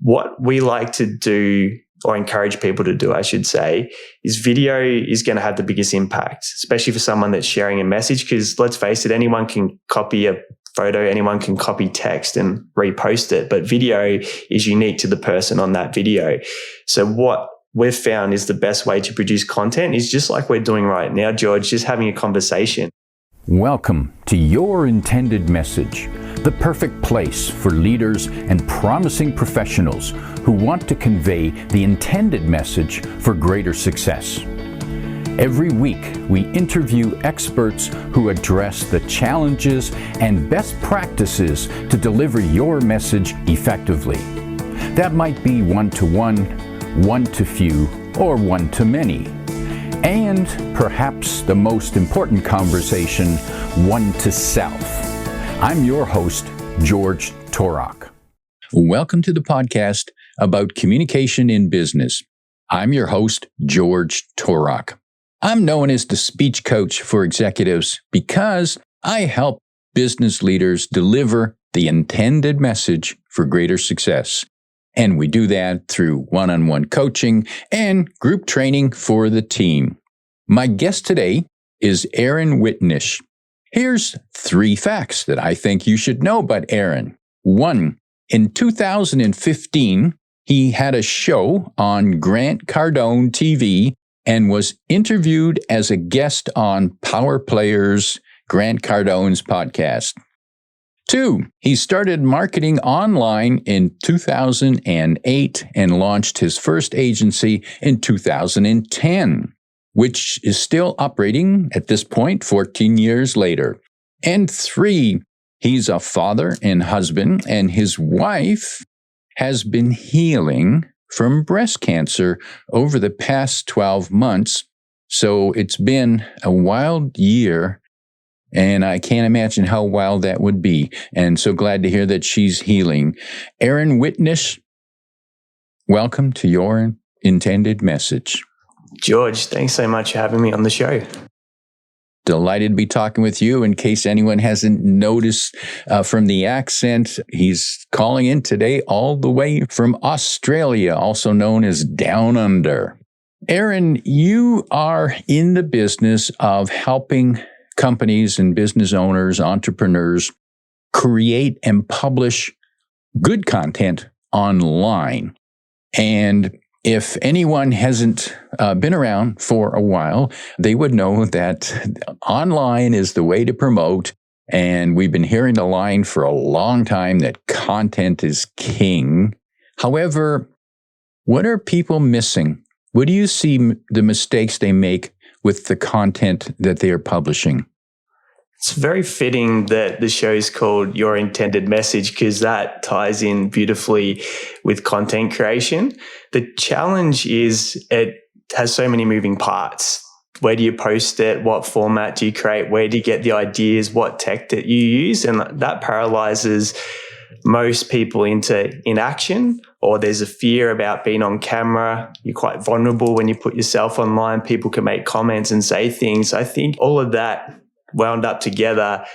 what we like to do, or encourage people to do, I should say, is video is going to have the biggest impact, especially for someone that's sharing a message. Because let's face it, anyone can copy a photo, anyone can copy text and repost it, but video is unique to the person on that video. So what we've found is the best way to produce content is just like we're doing right now, George, just having a conversation. Welcome to Your Intended Message, the perfect place for leaders and promising professionals who want to convey the intended message for greater success. Every week, we interview experts who address the challenges and best practices to deliver your message effectively. That might be one-to-one, one-to-few, or one-to-many. And perhaps the most important conversation, one-to-self. I'm your host, George Torok. Welcome to the podcast about communication in business. I'm your host, George Torok. I'm known as the speech coach for executives because I help business leaders deliver the intended message for greater success. And we do that through one-on-one coaching and group training for the team. My guest today is Aaron Witnish. Here's 3 facts that I think you should know about Aaron. 1, in 2015, he had a show on Grant Cardone TV and was interviewed as a guest on Power Players, Grant Cardone's podcast. 2, he started marketing online in 2008 and launched his first agency in 2010, which is still operating at this point 14 years later. And 3, he's a father and husband, and his wife has been healing from breast cancer over the past 12 months. So it's been a wild year, and I can't imagine how wild that would be. And so glad to hear that she's healing. Aaron Witnish, welcome to Your Intended Message. George, thanks so much for having me on the show. Delighted to be talking with you. In case anyone hasn't noticed from the accent, he's calling in today all the way from Australia, also known as Down Under. Aaron, you are in the business of helping companies and business owners, entrepreneurs, create and publish good content online. And if anyone hasn't been around for a while, they would know that online is the way to promote. And we've been hearing the line for a long time that content is king. However, what are people missing? What do you see the mistakes they make with the content that they are publishing? It's very fitting that the show is called Your Intended Message because that ties in beautifully with content creation. The challenge is it has so many moving parts. Where do you post it? What format do you create? Where do you get the ideas? What tech that you use? And that paralyzes most people into inaction, or there's a fear about being on camera. You're quite vulnerable when you put yourself online. People can make comments and say things. I think all of that wound up together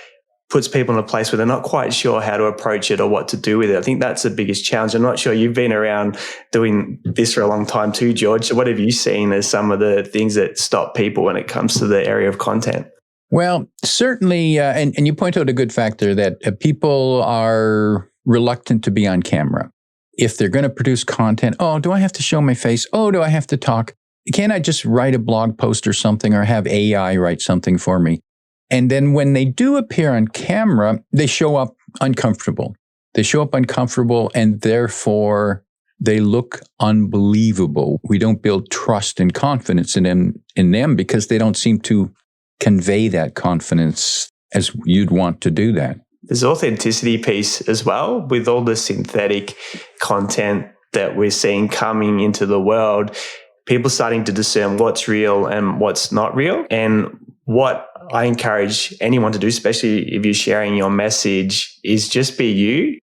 puts people in a place where they're not quite sure how to approach it or what to do with it. I think that's the biggest challenge. I'm not sure, you've been around doing this for a long time too, George. So what have you seen as some of the things that stop people when it comes to the area of content? Well, certainly, and you point out a good factor that people are reluctant to be on camera. If they're going to produce content, oh, do I have to show my face? Oh, do I have to talk? Can't I just write a blog post or something, or have AI write something for me? And then when they do appear on camera, they show up uncomfortable. They show up uncomfortable, and therefore they look unbelievable. We don't build trust and confidence in them because they don't seem to convey that confidence as you'd want to do that. There's authenticity piece as well with all the synthetic content that we're seeing coming into the world. People starting to discern what's real and what's not real. And what I encourage anyone to do, especially if you're sharing your message, is just be you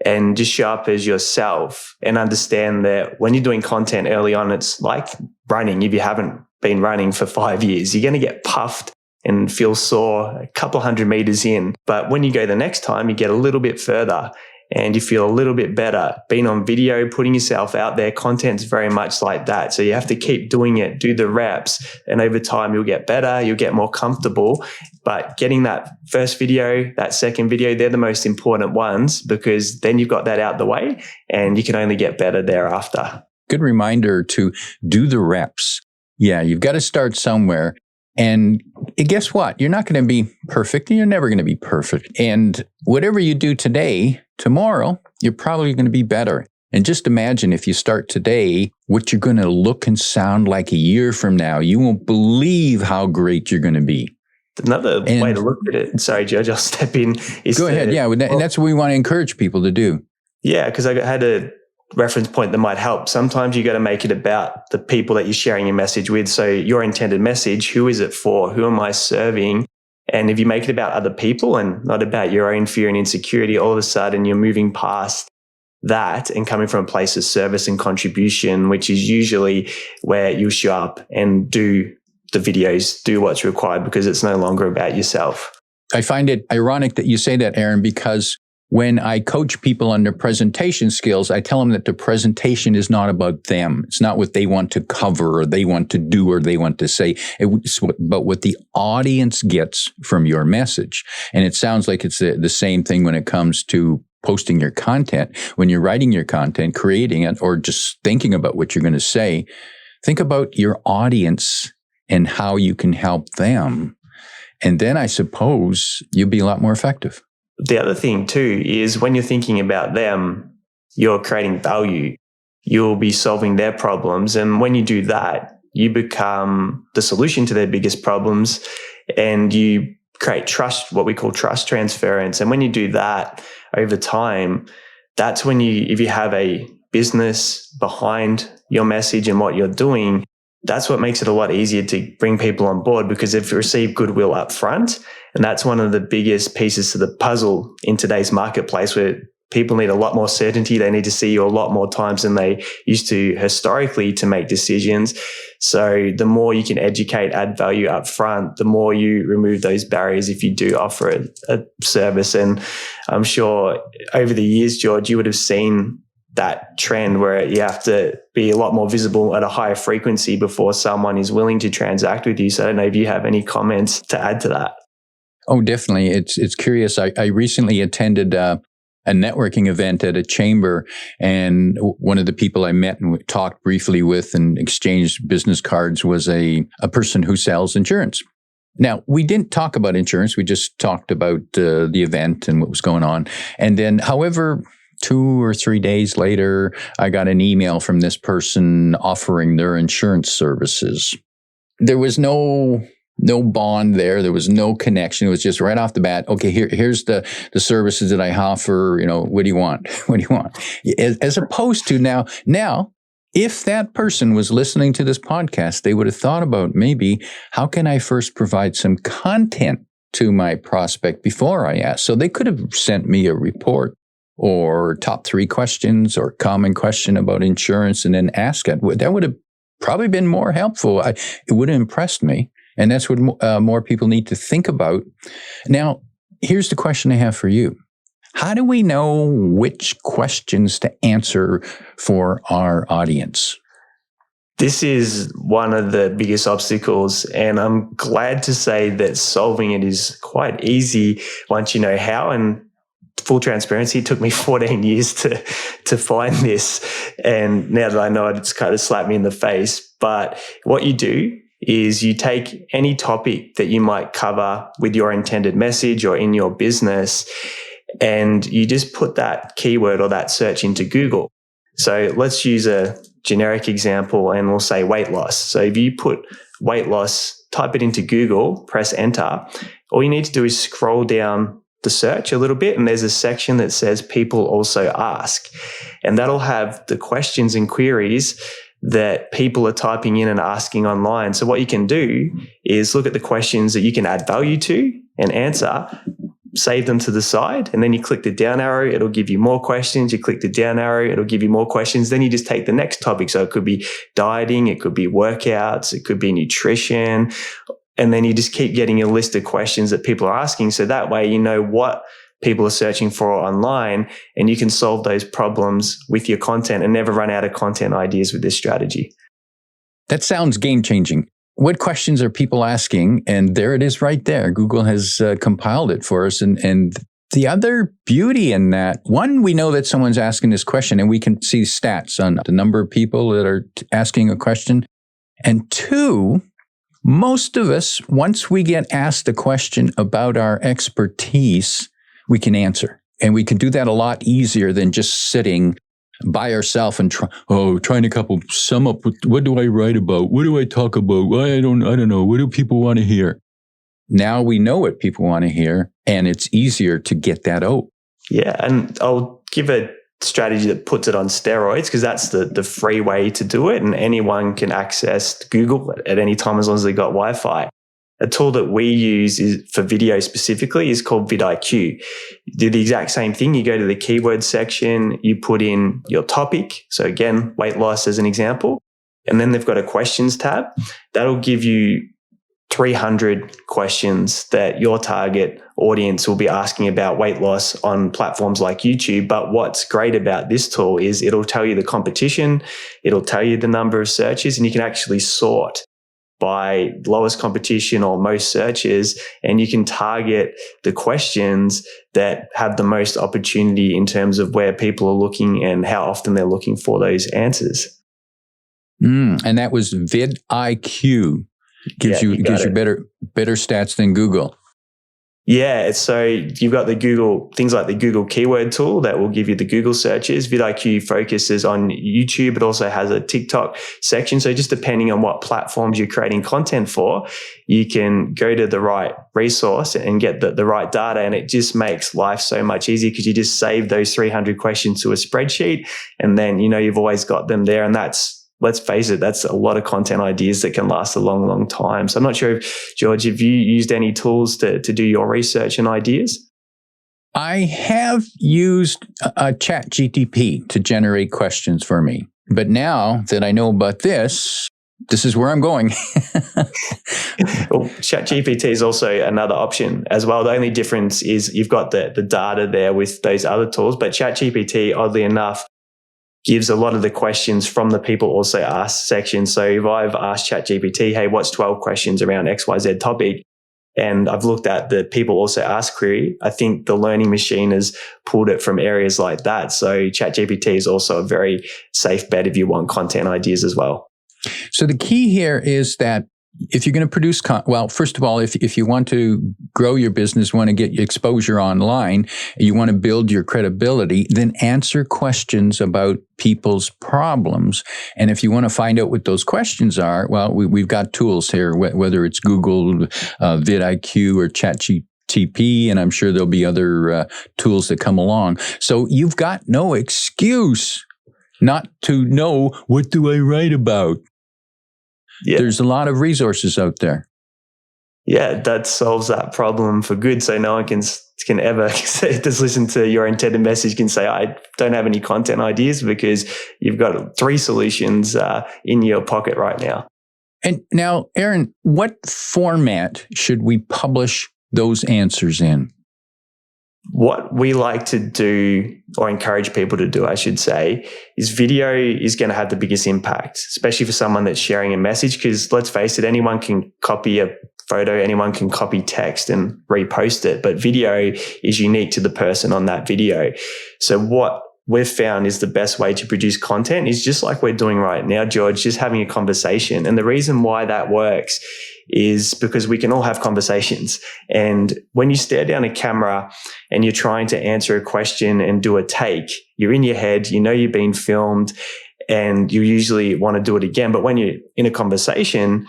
and just show up as yourself, and understand that when you're doing content early on, it's like running. If you haven't been running for 5 years, you're going to get puffed and feel sore a couple hundred meters in. But when you go the next time, you get a little bit further. and you feel a little bit better. Being on video, putting yourself out there, content's very much like that. So you have to keep doing it, do the reps, and over time you'll get better, you'll get more comfortable. But getting that first video, that second video, they're the most important ones, because then you've got that out the way and you can only get better thereafter. Good reminder to do the reps. Yeah, you've got to start somewhere. And guess what? You're not going to be perfect, and you're never going to be perfect. And whatever you do today, tomorrow, you're probably going to be better. And just imagine if you start today, what you're going to look and sound like a year from now. You won't believe how great you're going to be. Another way to look at it, sorry, Judge, I'll step in. Go ahead, yeah. And that's what we want to encourage people to do. Yeah, because I had a reference point that might help. Sometimes you got to make it about the people that you're sharing your message with. So your intended message, who is it for? Who am I serving? And if you make it about other people and not about your own fear and insecurity, all of a sudden you're moving past that and coming from a place of service and contribution, which is usually where you show up and do the videos, do what's required, because it's no longer about yourself. I find it ironic that you say that, Aaron, because when I coach people on their presentation skills, I tell them that the presentation is not about them. It's not what they want to cover or they want to do or they want to say. It's about what the audience gets from your message. And it sounds like it's the same thing when it comes to posting your content. When you're writing your content, creating it, or just thinking about what you're going to say, think about your audience and how you can help them. And then I suppose you'll be a lot more effective. The other thing too is when you're thinking about them, you're creating value. You'll be solving their problems. And when you do that, you become the solution to their biggest problems, and you create trust, what we call trust transference. And when you do that over time, that's when if you have a business behind your message and what you're doing, that's what makes it a lot easier to bring people on board, because if you receive goodwill up front, and that's one of the biggest pieces to the puzzle in today's marketplace, where people need a lot more certainty. They need to see you a lot more times than they used to historically to make decisions. So the more you can educate, add value up front, the more you remove those barriers if you do offer a service. And I'm sure over the years, George, you would have seen that trend where you have to be a lot more visible at a higher frequency before someone is willing to transact with you. So I don't know if you have any comments to add to that. Oh, definitely. It's curious. I recently attended a networking event at a chamber, and one of the people I met and talked briefly with and exchanged business cards was a person who sells insurance. Now, we didn't talk about insurance. We just talked about the event and what was going on. And then, however, 2 or 3 days later, I got an email from this person offering their insurance services. There was no bond there. There was no connection. It was just right off the bat. Okay, here's the services that I offer. What do you want? What do you want? As opposed to now, if that person was listening to this podcast, they would have thought about maybe how can I first provide some content to my prospect before I ask? So they could have sent me a report or top 3 questions or common question about insurance and then ask it. That would have probably been more helpful. It would have impressed me. And that's what more people need to think about. Now, here's the question I have for you. How do we know which questions to answer for our audience? This is one of the biggest obstacles, and I'm glad to say that solving it is quite easy once you know how. And full transparency, it took me 14 years to find this. And now that I know it, it's kind of slapped me in the face. But what you do is you take any topic that you might cover with your intended message or in your business, and you just put that keyword or that search into Google. So let's use a generic example and we'll say weight loss. So if you put weight loss, type it into Google, press enter, all you need to do is scroll down the search a little bit, and there's a section that says people also ask, and that'll have the questions and queries that people are typing in and asking online. So what you can do is look at the questions that you can add value to and answer, save them to the side, and then you click the down arrow, it'll give you more questions. You click the down arrow, it'll give you more questions. Then you just take the next topic. So it could be dieting, it could be workouts, it could be nutrition. And then you just keep getting a list of questions that people are asking. So that way, you know what people are searching for online, and you can solve those problems with your content and never run out of content ideas with this strategy. That sounds game-changing. What questions are people asking? And there it is right there. Google has compiled it for us. And the other beauty in that, one, we know that someone's asking this question, and we can see stats on the number of people that are asking a question. And two, most of us, once we get asked a question about our expertise, we can answer. And we can do that a lot easier than just sitting by ourselves and trying to sum up, what do I write about? What do I talk about? I don't know. What do people want to hear? Now we know what people want to hear, and it's easier to get that out. Yeah, and I'll give a strategy that puts it on steroids, because that's the free way to do it, and anyone can access Google at any time as long as they've got Wi-Fi. A tool that we use for video specifically is called vidIQ. You do the exact same thing. You go to the keyword section, you put in your topic. So again, weight loss as an example. And then they've got a questions tab. That'll give you 300 questions that your target audience will be asking about weight loss on platforms like YouTube. But what's great about this tool is it'll tell you the competition, it'll tell you the number of searches, and you can actually sort by lowest competition or most searches, and you can target the questions that have the most opportunity in terms of where people are looking and how often they're looking for those answers. And that was vidIQ. Gives you better stats than Google. Yeah, so you've got the Google, things like the Google keyword tool that will give you the Google searches. vidIQ focuses on YouTube. It also has a TikTok section. So just depending on what platforms you're creating content for, you can go to the right resource and get the right data. And it just makes life so much easier, because you just save those 300 questions to a spreadsheet, and then you've always got them there. And let's face it, that's a lot of content ideas that can last a long, long time. So I'm not sure, George, have you used any tools to do your research and ideas? I have used a ChatGPT to generate questions for me. But now that I know about this is where I'm going. Well, ChatGPT is also another option as well. The only difference is you've got the data there with those other tools. But ChatGPT, oddly enough, gives a lot of the questions from the people also asked section. So if I've asked ChatGPT, hey, what's 12 questions around XYZ topic? And I've looked at the people also asked query, I think the learning machine has pulled it from areas like that. So ChatGPT is also a very safe bet if you want content ideas as well. So the key here is that if you're going to produce, first of all, if you want to grow your business, want to get your exposure online, you want to build your credibility, then answer questions about people's problems. And if you want to find out what those questions are, well, we've got tools here, whether it's Google, vidIQ, or ChatGPT, and I'm sure there'll be other tools that come along. So you've got no excuse not to know, what do I write about? Yeah. There's a lot of resources out there. Yeah, that solves that problem for good. So no one can ever just listen to your intended message can say, I don't have any content ideas, because you've got 3 solutions in your pocket right now. And now, Aaron, what format should we publish those answers in? What we like to do, or encourage people to do, I should say, is video is going to have the biggest impact, especially for someone that's sharing a message, because let's face it, anyone can copy a photo, anyone can copy text and repost it, but video is unique to the person on that video. So what we've found is the best way to produce content is just like we're doing right now, George, just having a conversation. And the reason why that works is because we can all have conversations. And when you stare down a camera and you're trying to answer a question and do a take, you're in your head, you're being filmed, and you usually want to do it again. But when you're in a conversation,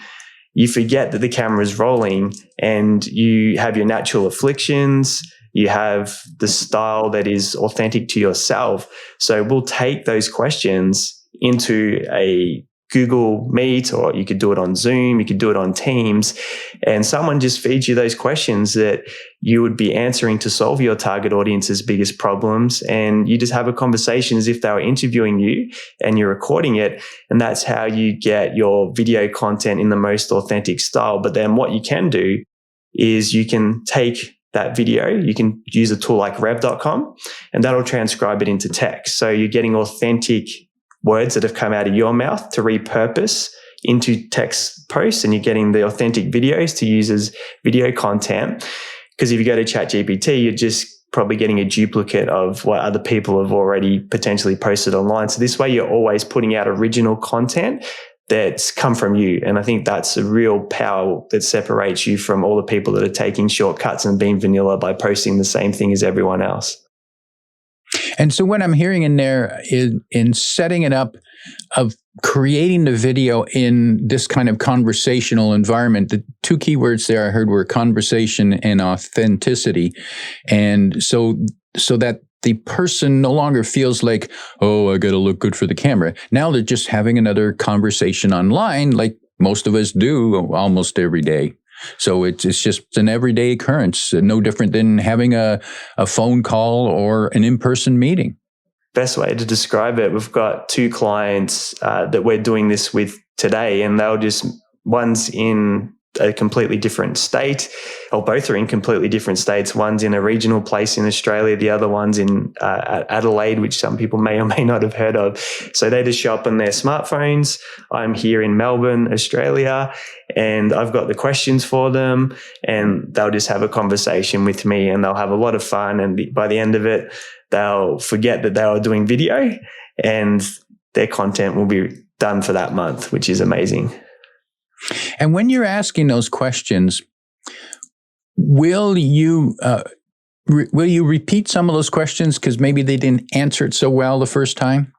you forget that the camera is rolling, and you have your natural afflictions, you have the style that is authentic to yourself. So we'll take those questions into a Google Meet, or you could do it on Zoom, you could do it on Teams, and someone just feeds you those questions that you would be answering to solve your target audience's biggest problems. And you just have a conversation as if they were interviewing you, and you're recording it. And that's how you get your video content in the most authentic style. But then what you can do is you can take that video, you can use a tool like rev.com, and that'll transcribe it into text. So you're getting authentic words that have come out of your mouth to repurpose into text posts, and you're getting the authentic videos to use as video content. Because if you go to ChatGPT, you're just probably getting a duplicate of what other people have already potentially posted online. So this way, you're always putting out original content that's come from you. And I think that's a real power that separates you from all the people that are taking shortcuts and being vanilla by posting the same thing as everyone else. And so what I'm hearing in there is in setting it up of creating the video in this kind of conversational environment, the two keywords there I heard were conversation and authenticity. And so that the person no longer feels like, oh, I got to look good for the camera. Now they're just having another conversation online like most of us do almost every day. So it's just an everyday occurrence, no different than having a phone call or an in-person meeting. Best way to describe it, we've got 2 clients that we're doing this with today, and one's in a completely different state, or both are in completely different states. One's in a regional place in Australia, the other one's in Adelaide, which some people may or may not have heard of. So they just show up on their smartphones. I'm here in Melbourne, Australia, and I've got the questions for them, and they'll just have a conversation with me, and they'll have a lot of fun. And by the end of it, they'll forget that they were doing video, and their content will be done for that month, which is amazing. And when you're asking those questions, will you repeat some of those questions because maybe they didn't answer it so well the first time?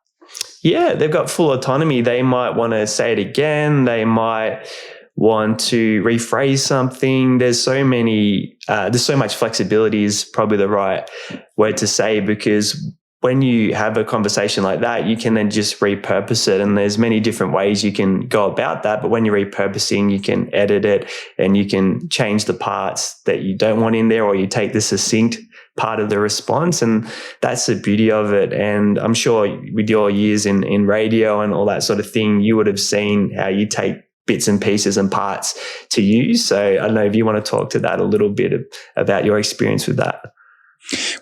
Yeah, they've got full autonomy. They might want to say it again. They might want to rephrase something. There's so much flexibility is probably the right word to say, because when you have a conversation like that, you can then just repurpose it. And there's many different ways you can go about that. But when you're repurposing, you can edit it and you can change the parts that you don't want in there, or you take the succinct part of the response. And that's the beauty of it. And I'm sure with your years in radio and all that sort of thing, you would have seen how you take bits and pieces and parts to use. So I don't know if you want to talk to that a little bit about your experience with that.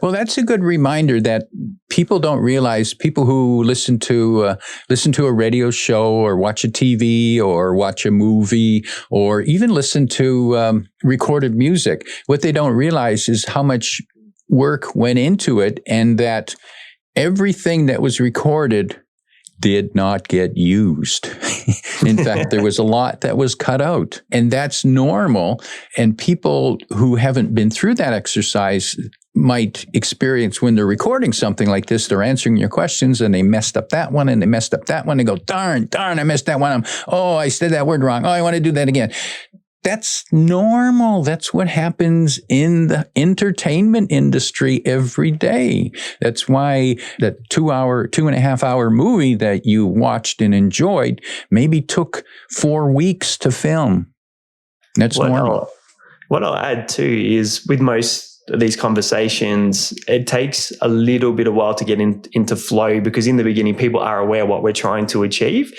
Well, that's a good reminder that people don't realize, people who listen to a radio show or watch a TV or watch a movie or even listen to recorded music, what they don't realize is how much work went into it, and that everything that was recorded did not get used. In fact, there was a lot that was cut out, and that's normal. And people who haven't been through that exercise might experience when they're recording something like this, they're answering your questions and they messed up that one and they messed up that one. They go, darn, I messed that one up. Oh, I said that word wrong. Oh, I want to do that again. That's normal. That's what happens in the entertainment industry every day. That's why that 2.5 hour movie that you watched and enjoyed maybe took 4 weeks to film. That's normal. What I'll add too is with most of these conversations, it takes a little bit of while to get into flow, because in the beginning, people are aware what we're trying to achieve.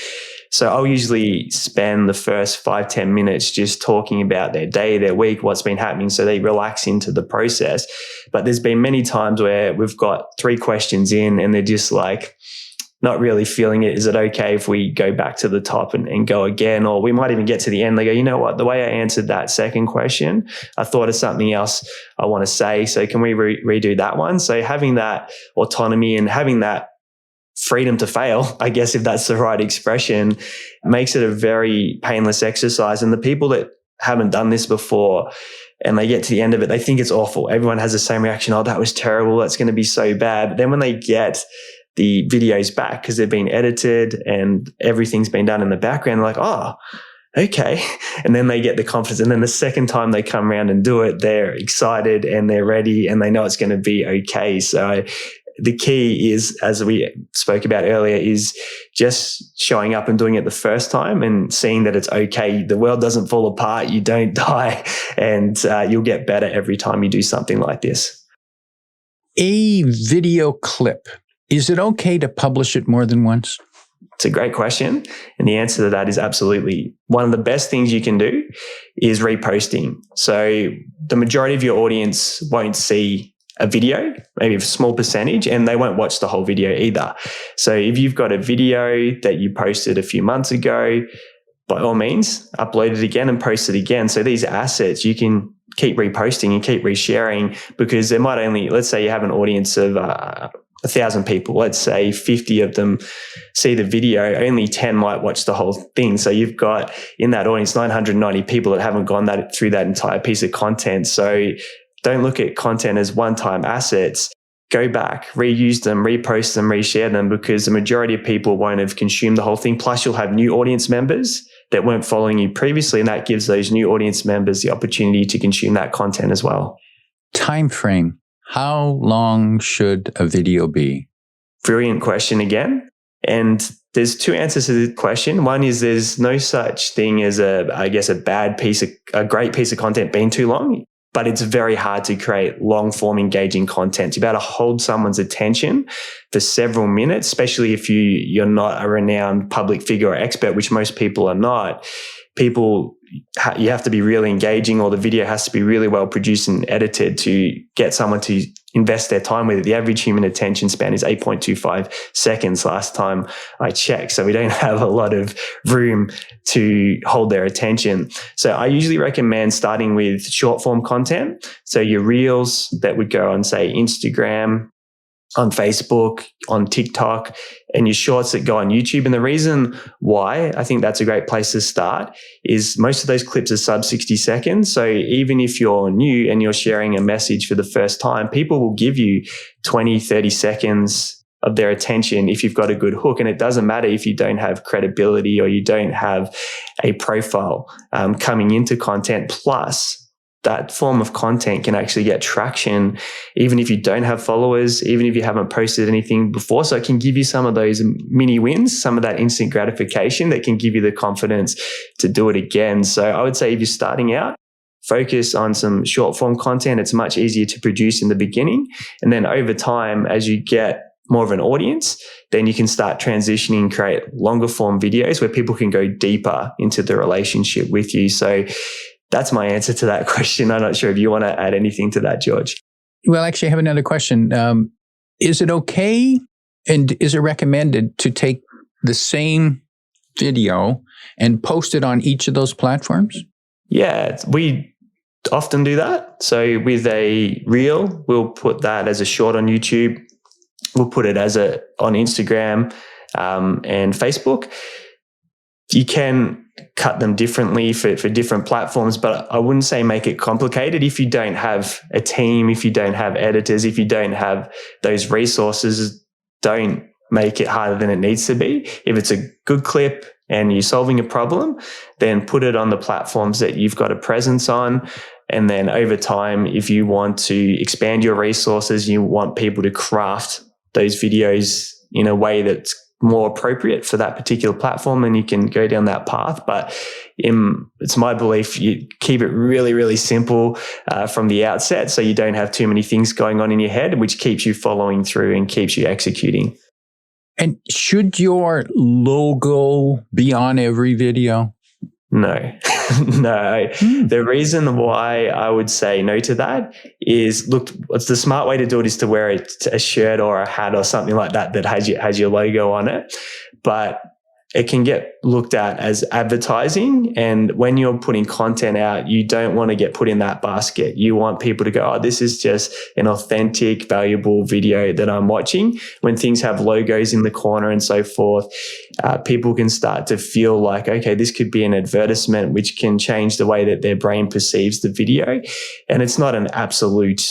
So I'll usually spend the first 5-10 minutes just talking about their day, their week, what's been happening, so they relax into the process. But there's been many times where we've got 3 questions in and they're just like not really feeling it. Is it okay if we go back to the top and go again? Or we might even get to the end. They go, you know what, the way I answered that second question, I thought of something else I want to say. So can we redo that one? So having that autonomy and having that freedom to fail, I guess, if that's the right expression, makes it a very painless exercise. And the people that haven't done this before and they get to the end of it, they think it's awful. Everyone has the same reaction. Oh, that was terrible. That's going to be so bad. But then when they get the videos back, because they've been edited and everything's been done in the background, they're like, oh, okay. And then they get the confidence. And then the second time they come around and do it, they're excited and they're ready and they know it's going to be okay. So the key is, as we spoke about earlier, is just showing up and doing it the first time and seeing that it's okay. The world doesn't fall apart. You don't die, and you'll get better every time you do something like this. A video clip, is it okay to publish it more than once? It's a great question. And the answer to that is absolutely. One of the best things you can do is reposting. So the majority of your audience won't see a video, maybe a small percentage, and they won't watch the whole video either. So if you've got a video that you posted a few months ago, by all means, upload it again and post it again. So these assets, you can keep reposting and keep resharing, because there might only, let's say you have an audience of 1,000 people. Let's say 50 of them see the video, only 10 might watch the whole thing. So you've got in that audience 990 people that haven't gone through that entire piece of content. So don't look at content as one-time assets. Go back, reuse them, repost them, reshare them, because the majority of people won't have consumed the whole thing. Plus, you'll have new audience members that weren't following you previously, and that gives those new audience members the opportunity to consume that content as well. Time frame. How long should a video be? Brilliant question again. And there's two answers to the question. One is there's no such thing as a great piece of content being too long, but it's very hard to create long-form engaging content. You're about to hold someone's attention for several minutes, especially if you're not a renowned public figure or expert, which most people are not. You have to be really engaging, or the video has to be really well produced and edited to get someone to invest their time with it. The average human attention span is 8.25 seconds last time I checked. So we don't have a lot of room to hold their attention. So I usually recommend starting with short form content. So your reels that would go on, say, Instagram, on Facebook, on TikTok, and your shorts that go on YouTube. And the reason why I think that's a great place to start is most of those clips are sub 60 seconds. So even if you're new and you're sharing a message for the first time, people will give you 20, 30 seconds of their attention if you've got a good hook. And it doesn't matter if you don't have credibility or you don't have a profile coming into content. Plus, that form of content can actually get traction even if you don't have followers, even if you haven't posted anything before. So it can give you some of those mini wins, some of that instant gratification that can give you the confidence to do it again. So I would say if you're starting out, focus on some short form content. It's much easier to produce in the beginning. And then over time, as you get more of an audience, then you can start transitioning and create longer form videos where people can go deeper into the relationship with you. So that's my answer to that question. I'm not sure if you want to add anything to that, George. Well, actually, I have another question. Is it okay and is it recommended to take the same video and post it on each of those platforms? Yeah, we often do that. So with a reel, we'll put that as a short on YouTube. We'll put it on Instagram and Facebook. You can cut them differently for different platforms, but I wouldn't say make it complicated. If you don't have a team, if you don't have editors, if you don't have those resources, don't make it harder than it needs to be. If it's a good clip and you're solving a problem, then put it on the platforms that you've got a presence on. And then over time, if you want to expand your resources, you want people to craft those videos in a way that's more appropriate for that particular platform, and you can go down that path. But it's my belief you keep it really, really simple from the outset, so you don't have too many things going on in your head, which keeps you following through and keeps you executing. And should your logo be on every video? No, no. The reason why I would say no to that is, look, what's the smart way to do it is to wear a shirt or a hat or something like that that has your logo on it. But it can get looked at as advertising. And when you're putting content out, you don't want to get put in that basket. You want people to go, oh, this is just an authentic, valuable video that I'm watching. When things have logos in the corner and so forth, people can start to feel like, okay, this could be an advertisement, which can change the way that their brain perceives the video. And it's not an absolute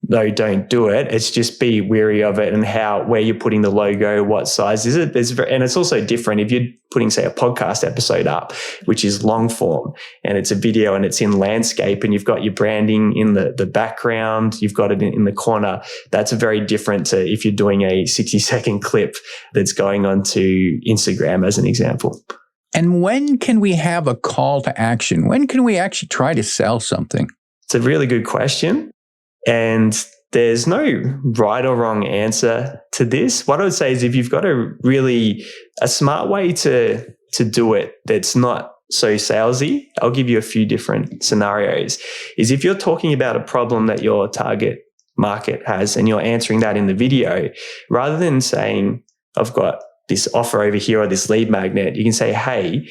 no, don't do it. It's just be wary of it and where you're putting the logo, what size is it? And it's also different if you're putting, say, a podcast episode up, which is long form, and it's a video and it's in landscape and you've got your branding in the background, you've got it in the corner. That's very different to if you're doing a 60-second clip that's going onto Instagram, as an example. And when can we have a call to action? When can we actually try to sell something? It's a really good question. And there's no right or wrong answer to this. What I would say is if you've got a smart way to do it that's not so salesy, I'll give you a few different scenarios. Is if you're talking about a problem that your target market has and you're answering that in the video, rather than saying, I've got this offer over here or this lead magnet, you can say, hey,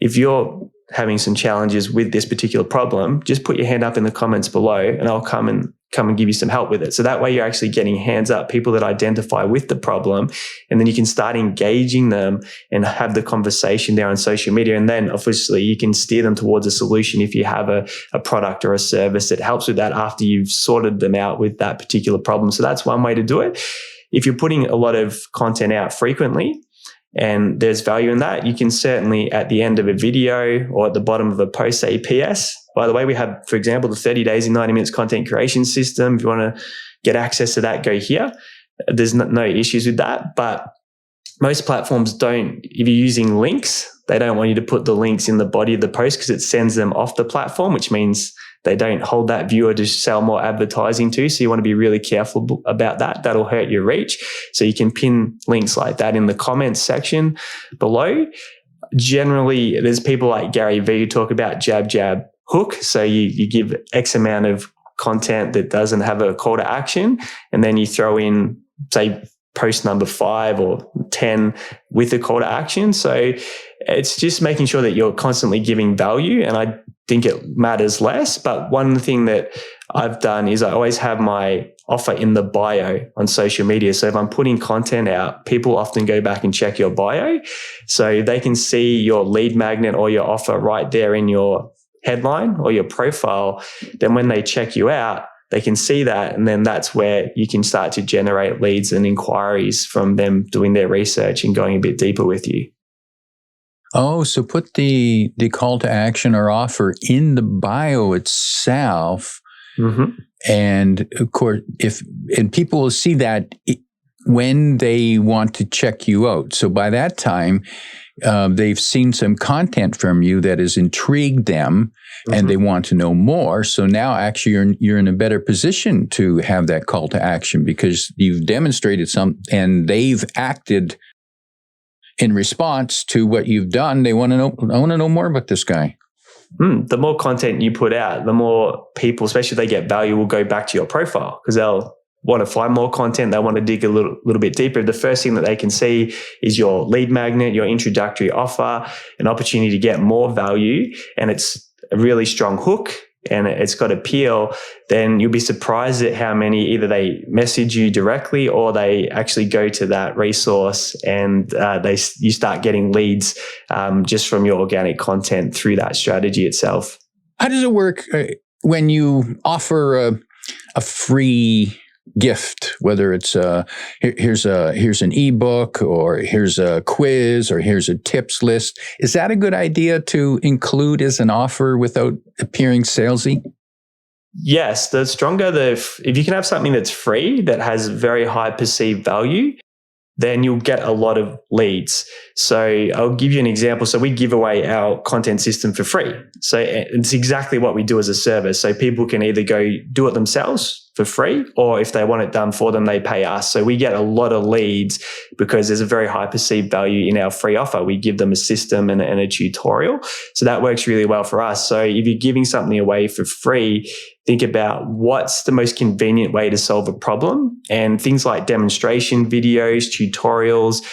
if you're having some challenges with this particular problem, just put your hand up in the comments below and I'll come and give you some help with it. So that way you're actually getting hands up, people that identify with the problem, and then you can start engaging them and have the conversation there on social media. And then obviously you can steer them towards a solution if you have a product or a service that helps with that after you've sorted them out with that particular problem. So that's one way to do it. If you're putting a lot of content out frequently, and there's value in that, you can certainly at the end of a video or at the bottom of a post say PS. By the way, we have, for example, the 30 days in 90 minutes content creation system. If you want to get access to that, go here. There's no issues with that. But most platforms don't, if you're using links, they don't want you to put the links in the body of the post because it sends them off the platform, which means they don't hold that viewer to sell more advertising to. So you want to be really careful about that. That'll hurt your reach. So you can pin links like that in the comments section below. Generally, there's people like Gary Vee who talk about jab, jab, hook. So you give X amount of content that doesn't have a call to action, and then you throw in, say, post number 5 or 10 with a call to action. So it's just making sure that you're constantly giving value. And I think it matters less. But one thing that I've done is I always have my offer in the bio on social media. So if I'm putting content out, people often go back and check your bio. So they can see your lead magnet or your offer right there in your headline or your profile. Then when they check you out, they can see that, and then that's where you can start to generate leads and inquiries from them doing their research and going a bit deeper with you. Oh, so put the call to action or offer in the bio itself. Mm-hmm. And of course, and people will see that when they want to check you out. So by that time, they've seen some content from you that has intrigued them, mm-hmm. and they want to know more. So now actually you're in a better position to have that call to action because you've demonstrated some and they've acted in response to what you've done. They want to know, I want to know more about this guy. The more content you put out, the more people, especially if they get value, will go back to your profile because they'll want to find more content. They want to dig a little bit deeper. The first thing that they can see is your lead magnet, your introductory offer, an opportunity to get more value, and it's a really strong hook and it's got appeal. Then you'll be surprised at how many either they message you directly or they actually go to that resource and you start getting leads just from your organic content through that strategy itself. How does it work when you offer a free gift, whether it's here's an ebook or here's a quiz or here's a tips list? Is that a good idea to include as an offer without appearing salesy? Yes, the stronger if you can have something that's free that has very high perceived value, then you'll get a lot of leads. So I'll give you an example. So we give away our content system for free. So it's exactly what we do as a service. So people can either go do it themselves for free, or if they want it done for them, they pay us. So we get a lot of leads because there's a very high perceived value in our free offer. We give them a system and a tutorial. So that works really well for us. So if you're giving something away for free, think about what's the most convenient way to solve a problem. And things like demonstration videos, tutorials,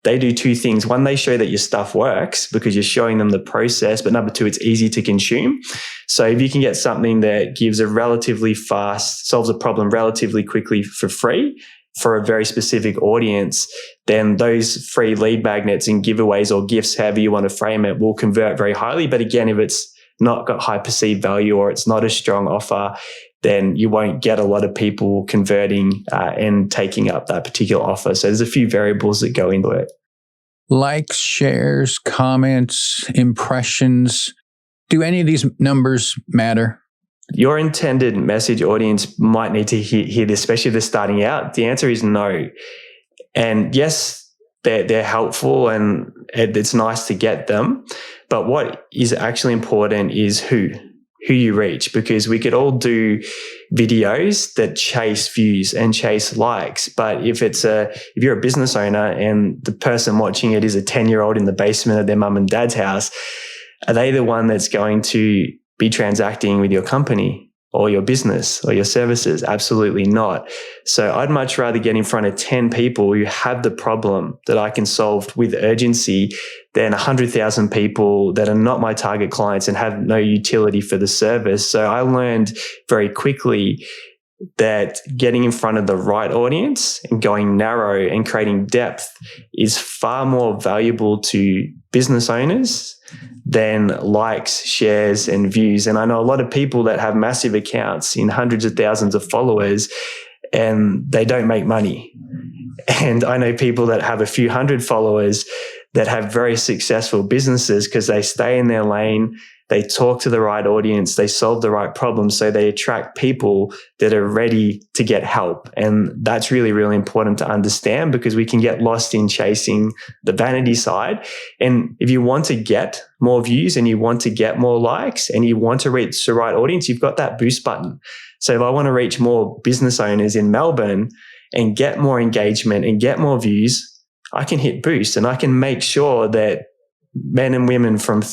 they do two things. One, they show that your stuff works because you're showing them the process. But number two, it's easy to consume. So if you can get something that gives solves a problem relatively quickly for free for a very specific audience, then those free lead magnets and giveaways or gifts, however you want to frame it, will convert very highly. But again, if it's not got high perceived value or it's not a strong offer, then you won't get a lot of people converting and taking up that particular offer. So there's a few variables that go into it. Likes, shares, comments, impressions. Do any of these numbers matter? Your intended message audience might need to hear this, especially if they're starting out. The answer is no. And yes, they're helpful and it's nice to get them. But what is actually important is who who you reach, because we could all do videos that chase views and chase likes. But if you're a business owner and the person watching it is a 10-year-old in the basement of their mum and dad's house, are they the one that's going to be transacting with your company or your business or your services? Absolutely not. So I'd much rather get in front of 10 people who have the problem that I can solve with urgency than 100,000 people that are not my target clients and have no utility for the service. So I learned very quickly that getting in front of the right audience and going narrow and creating depth is far more valuable to business owners than likes, shares, and views. And I know a lot of people that have massive accounts in hundreds of thousands of followers and they don't make money. And I know people that have a few hundred followers that have very successful businesses because they stay in their lane, they talk to the right audience, they solve the right problems, so they attract people that are ready to get help. And that's really, really important to understand, because we can get lost in chasing the vanity side. And if you want to get more views and you want to get more likes and you want to reach the right audience, you've got that boost button. So if I want to reach more business owners in Melbourne and get more engagement and get more views, I can hit boost, and I can make sure that men and women from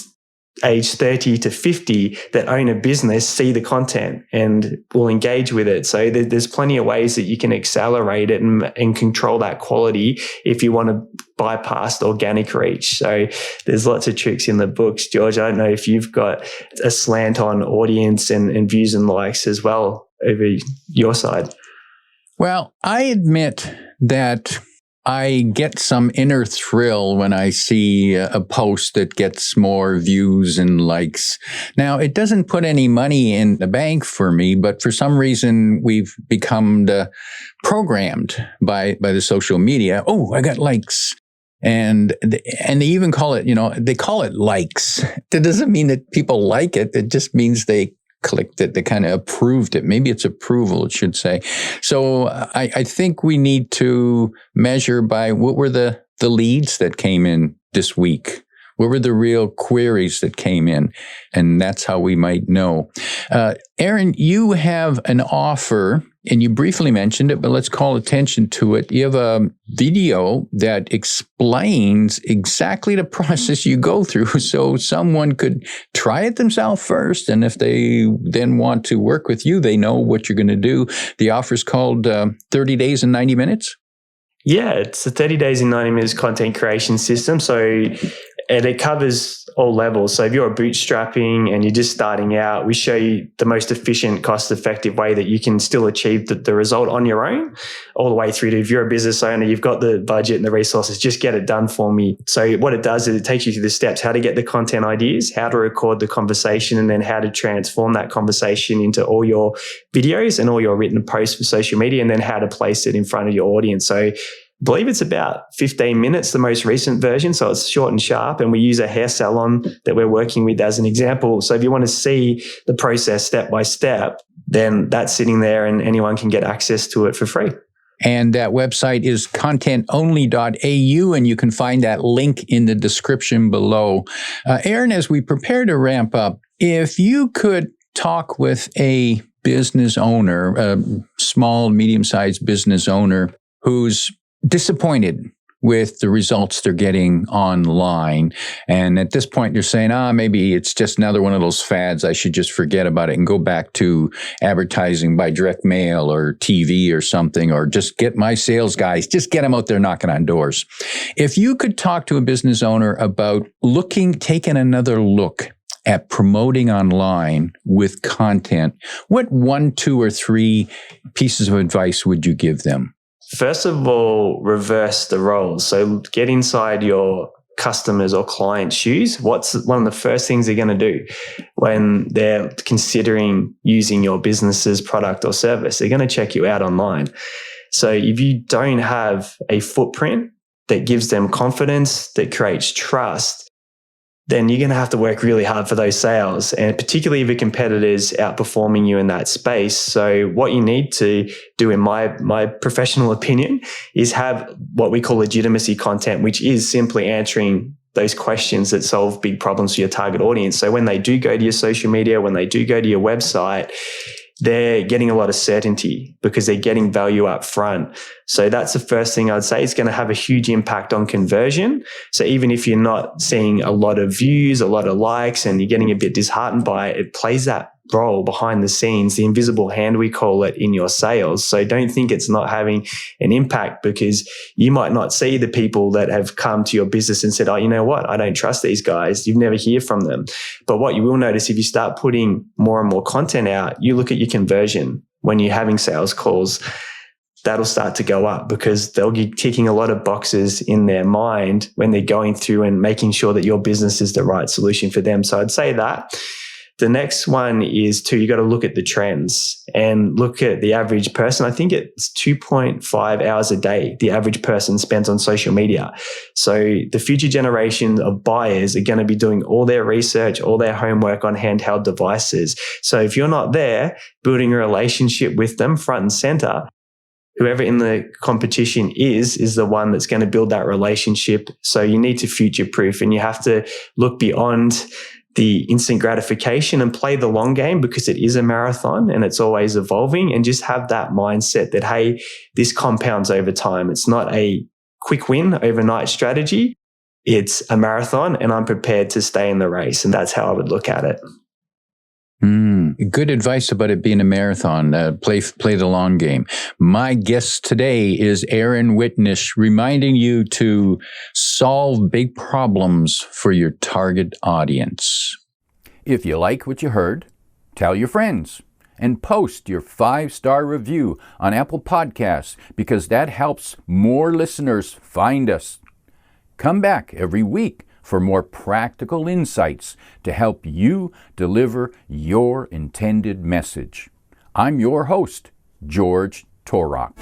age 30 to 50 that own a business see the content and will engage with it. So there's plenty of ways that you can accelerate it and control that quality if you want to bypass organic reach. So there's lots of tricks in the books. George, I don't know if you've got a slant on audience and views and likes as well over your side. Well, I admit that I get some inner thrill when I see a post that gets more views and likes. Now, it doesn't put any money in the bank for me, but for some reason we've become programmed by the social media. Oh, I got likes. And they even call it, they call it likes. That doesn't mean that people like it. It just means they clicked it, they kind of approved it. Maybe it's approval, it should say. So I think we need to measure by what were the leads that came in this week? What were the real queries that came in? And that's how we might know. Aaron, you have an offer, and you briefly mentioned it, but let's call attention to it. You have a video that explains exactly the process you go through, so someone could try it themselves first, and if they then want to work with you, they know what you're going to do. The offer is called 30 Days in 90 Minutes? Yeah, it's a 30 Days in 90 Minutes content creation system. And it covers all levels. So if you're bootstrapping and you're just starting out, we show you the most efficient, cost-effective way that you can still achieve the result on your own, all the way through to if you're a business owner, you've got the budget and the resources, just get it done for me. So what it does is it takes you through the steps, how to get the content ideas, how to record the conversation, and then how to transform that conversation into all your videos and all your written posts for social media, and then how to place it in front of your audience. So I believe it's about 15 minutes, the most recent version. So it's short and sharp. And we use a hair salon that we're working with as an example. So if you want to see the process step by step, then that's sitting there and anyone can get access to it for free. And that website is contentonly.au, and you can find that link in the description below. Aaron, as we prepare to ramp up, if you could talk with a business owner, a small, medium-sized business owner who's disappointed with the results they're getting online. And at this point, you're saying, maybe it's just another one of those fads. I should just forget about it and go back to advertising by direct mail or TV or something, or just get my sales guys, just get them out there knocking on doors. If you could talk to a business owner about taking another look at promoting online with content, what 1, 2, or 3 pieces of advice would you give them? First of all, reverse the roles. So get inside your customers or clients' shoes. What's one of the first things they're going to do when they're considering using your business's product or service? They're going to check you out online. So if you don't have a footprint that gives them confidence, that creates trust, then you're going to have to work really hard for those sales, and particularly if a competitor's outperforming you in that space. So what you need to do, in my professional opinion, is have what we call legitimacy content, which is simply answering those questions that solve big problems for your target audience. So when they do go to your social media, when they do go to your website, they're getting a lot of certainty because they're getting value up front. So that's the first thing I'd say. It's going to have a huge impact on conversion. So even if you're not seeing a lot of views, a lot of likes, and you're getting a bit disheartened by it, it plays that role behind the scenes, the invisible hand, we call it, in your sales. So don't think it's not having an impact, because you might not see the people that have come to your business and said, oh, you know what? I don't trust these guys. You've never hear from them. But what you will notice, if you start putting more and more content out, you look at your conversion when you're having sales calls, that'll start to go up because they'll be ticking a lot of boxes in their mind when they're going through and making sure that your business is the right solution for them. So I'd say that. The next one is you got to look at the trends and look at the average person. I think it's 2.5 hours a day the average person spends on social media. So the future generation of buyers are going to be doing all their research, all their homework on handheld devices. So if you're not there building a relationship with them front and center, whoever in the competition is the one that's going to build that relationship. So you need to future-proof, and you have to look beyond the instant gratification and play the long game, because it is a marathon and it's always evolving, and just have that mindset that, hey, this compounds over time. It's not a quick win overnight strategy. It's a marathon, and I'm prepared to stay in the race. And that's how I would look at it. Good advice about it being a marathon. Play the long game. My guest today is Aaron Witnish, reminding you to solve big problems for your target audience. If you like what you heard, tell your friends and post your 5-star review on Apple Podcasts, because that helps more listeners find us. Come back every week for more practical insights to help you deliver your intended message. I'm your host, George Torok.